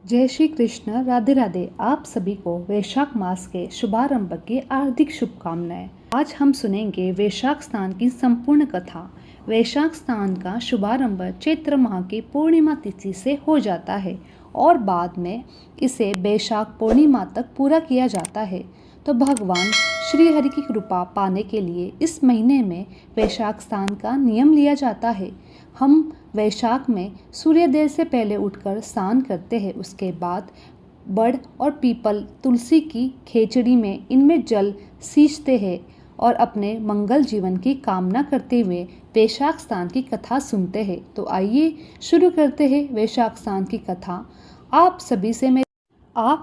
जय श्री कृष्ण। राधे राधे। आप सभी को वैशाख मास के शुभारंभ की हार्दिक शुभकामनाएं। आज हम सुनेंगे वैशाख स्नान की संपूर्ण कथा। वैशाख स्नान का शुभारंभ चैत्र माह की पूर्णिमा तिथि से हो जाता है और बाद में इसे वैशाख पूर्णिमा तक पूरा किया जाता है। तो भगवान श्री हरि की कृपा पाने के लिए इस महीने में वैशाख स्नान का नियम लिया जाता है। हम वैशाख में सूर्योदय से पहले उठकर स्नान करते हैं। उसके बाद बड़ और पीपल तुलसी की खेचड़ी में इनमें जल सींचते हैं और अपने मंगल जीवन की कामना करते हुए वैशाख स्नान की कथा सुनते हैं। तो आइए शुरू करते हैं वैशाख स्नान की कथा। आप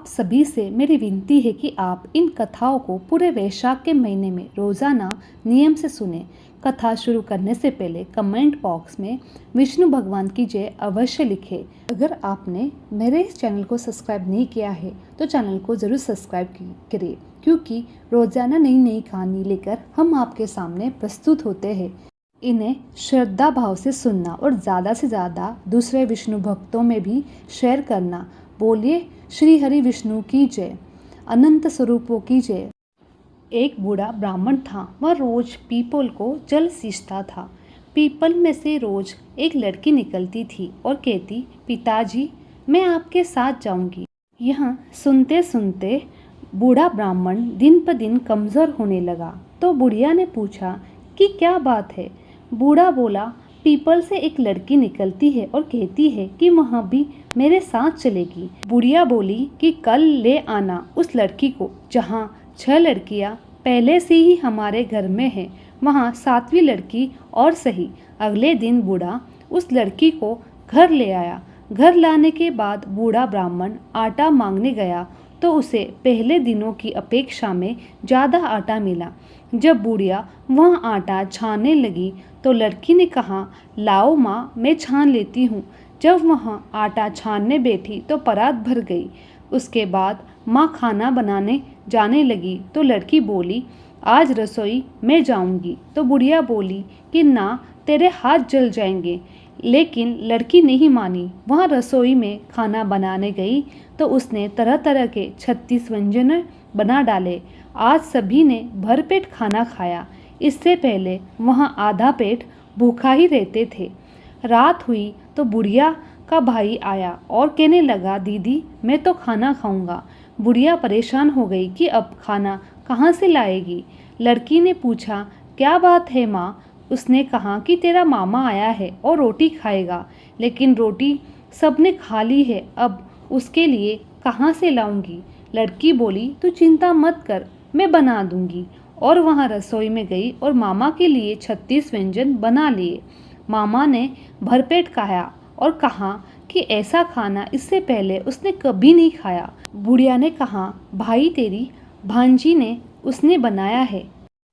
सभी से मेरी विनती है कि आप इन कथाओं को पूरे वैशाख के महीने में रोजाना नियम से सुने। कथा शुरू करने से पहले कमेंट बॉक्स में विष्णु भगवान की जय अवश्य लिखें। अगर आपने मेरे इस चैनल को सब्सक्राइब नहीं किया है तो चैनल को ज़रूर सब्सक्राइब करें, क्योंकि रोजाना नई नई कहानी लेकर हम आपके सामने प्रस्तुत होते हैं। इन्हें श्रद्धा भाव से सुनना और ज़्यादा से ज़्यादा दूसरे विष्णु भक्तों में भी शेयर करना। बोलिए श्री हरि विष्णु की जय, अनंत स्वरूपों की जय। एक बूढ़ा ब्राह्मण था। वह रोज पीपल को जल सींचता था। पीपल में से रोज एक लड़की निकलती थी और कहती, पिताजी मैं आपके साथ जाऊंगी। यहाँ सुनते सुनते बूढ़ा ब्राह्मण दिन पर दिन कमज़ोर होने लगा। तो बुढ़िया ने पूछा कि क्या बात है। बूढ़ा बोला, पीपल से एक लड़की निकलती है और कहती है कि वह भी मेरे साथ चलेगी। बुढ़िया बोली कि कल ले आना उस लड़की को। जहाँ 6 लड़कियां पहले से ही हमारे घर में हैं, वहाँ 7वीं लड़की और सही। अगले दिन बूढ़ा उस लड़की को घर ले आया। घर लाने के बाद बूढ़ा ब्राह्मण आटा मांगने गया तो उसे पहले दिनों की अपेक्षा में ज़्यादा आटा मिला। जब बुढ़िया वह आटा छानने लगी तो लड़की ने कहा, लाओ माँ मैं छान लेती हूँ। जब वह आटा छानने बैठी तो परात भर गई। उसके बाद माँ खाना बनाने जाने लगी तो लड़की बोली, आज रसोई मैं जाऊंगी। तो बुढ़िया बोली कि ना, तेरे हाथ जल जाएंगे। लेकिन लड़की नहीं मानी। वह रसोई में खाना बनाने गई तो उसने तरह तरह के 36 व्यंजन बना डाले। आज सभी ने भरपेट खाना खाया। इससे पहले वह आधा पेट भूखा ही रहते थे। रात हुई तो बुढ़िया का भाई आया और कहने लगा, दीदी मैं तो खाना खाऊंगा। बुढ़िया परेशान हो गई कि अब खाना कहाँ से लाएगी। लड़की ने पूछा, क्या बात है माँ। उसने कहा कि तेरा मामा आया है और रोटी खाएगा, लेकिन रोटी सबने खा ली है, अब उसके लिए कहाँ से लाऊंगी। लड़की बोली, तू चिंता मत कर, मैं बना दूंगी। और वहाँ रसोई में गई और मामा के लिए 36 व्यंजन बना लिए। मामा ने भरपेट खाया और कहा कि ऐसा खाना इससे पहले उसने कभी नहीं खाया। बुढ़िया ने कहा, भाई तेरी भांजी ने उसने बनाया है।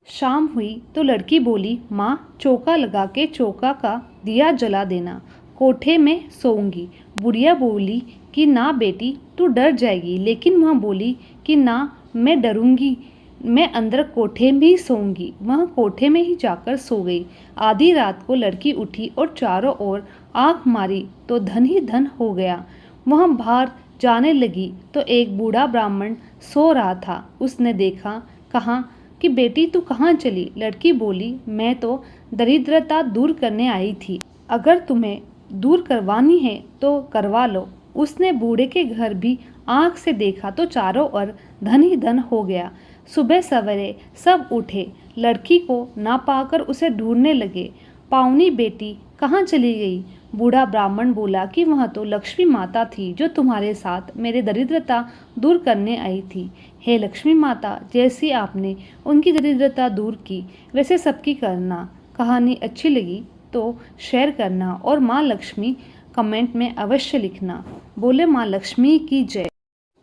शाम हुई तो लड़की बोली, माँ चौका लगा के चौका का दिया जला देना, कोठे में सोऊंगी। बुढ़िया बोली कि ना बेटी तू डर जाएगी। लेकिन वह बोली कि ना, मैं डरूंगी, मैं अंदर कोठे में ही सोऊंगी। वह कोठे में ही जाकर सो गई। आधी रात को लड़की उठी और चारों ओर आंख मारी तो धन ही धन हो गया। वह बाहर जाने लगी तो एक बूढ़ा ब्राह्मण सो रहा था। उसने देखा, कहा कि बेटी तू कहाँ चली। लड़की बोली, मैं तो दरिद्रता दूर करने आई थी, अगर तुम्हें दूर करवानी है तो करवा लो। उसने बूढ़े के घर भी आंख से देखा तो चारों ओर धन ही धन हो गया। सुबह सवेरे सब उठे, लड़की को ना पाकर उसे ढूंढने लगे। पावनी बेटी कहाँ चली गई। बूढ़ा ब्राह्मण बोला कि वह तो लक्ष्मी माता थी जो तुम्हारे साथ मेरे दरिद्रता दूर करने आई थी। हे लक्ष्मी माता, जैसी आपने उनकी दरिद्रता दूर की वैसे सबकी करना। कहानी अच्छी लगी तो शेयर करना और माँ लक्ष्मी कमेंट में अवश्य लिखना। बोले माँ लक्ष्मी की जय।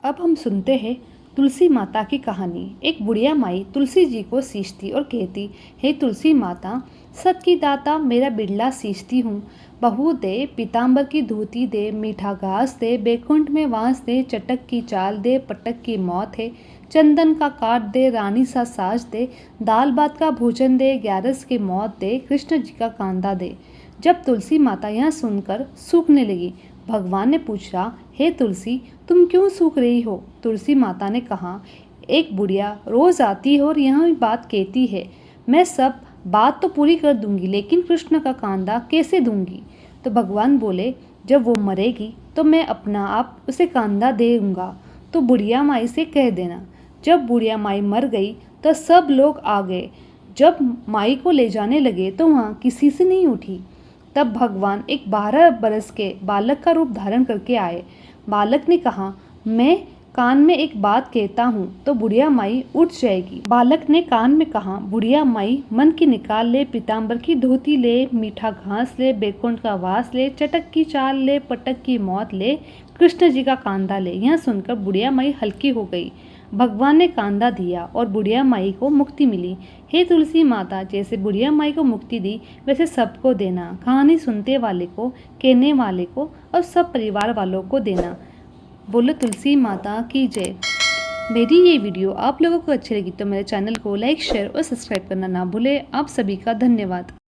अब हम सुनते हैं तुलसी माता की कहानी। एक बुढ़िया माई तुलसी जी को सींचती और कहती, हे तुलसी माता, सत की दाता मेरा बिरला सींचती हूँ। बहू दे, पीताम्बर की धोती दे, मीठा घास दे, बैकुंठ में वास दे, चटक की चाल दे, पटक की मौत है, चंदन का काट दे, रानी सा साज दे, दाल भात का भोजन दे, ग्यारस की मौत दे, कृष्ण जी का कांदा दे। जब तुलसी माता यह सुनकर सूखने लगी, भगवान ने पूछा, हे तुलसी, तुम क्यों सूख रही हो? तुलसी माता ने कहा, एक बुढ़िया रोज आती है और यहाँ बात कहती है, मैं सब बात तो पूरी कर दूंगी, लेकिन कृष्ण का कांदा कैसे दूंगी? तो भगवान बोले, जब वो मरेगी तो मैं अपना आप उसे कांदा दूंगा, तो बुढ़िया माई से कह देना। जब बुढ़िया माई मर गई तो सब लोग आ गए। जब माई को ले जाने लगे तो वहाँ किसी से नहीं उठी। तब भगवान एक 12 बरस के बालक का रूप धारण करके आए। बालक ने कहा, मैं कान में एक बात कहता हूँ तो बुढ़िया माई उठ जाएगी। बालक ने कान में कहा, बुढ़िया माई मन की निकाल ले, पीताम्बर की धोती ले, मीठा घास ले, बैकुंठ का वास ले, चटक की चाल ले, पटक की मौत ले, कृष्ण जी का कांदा ले। यह सुनकर बुढ़िया माई हल्की हो गई। भगवान ने कांदा दिया और बुढ़िया माई को मुक्ति मिली। हे तुलसी माता, जैसे बुढ़िया माई को मुक्ति दी वैसे सबको देना। कहानी सुनते वाले को, कहने वाले को और सब परिवार वालों को देना। बोलो तुलसी माता की जय। मेरी ये वीडियो आप लोगों को अच्छी लगी तो मेरे चैनल को लाइक, शेयर और सब्सक्राइब करना ना भूलें। आप सभी का धन्यवाद।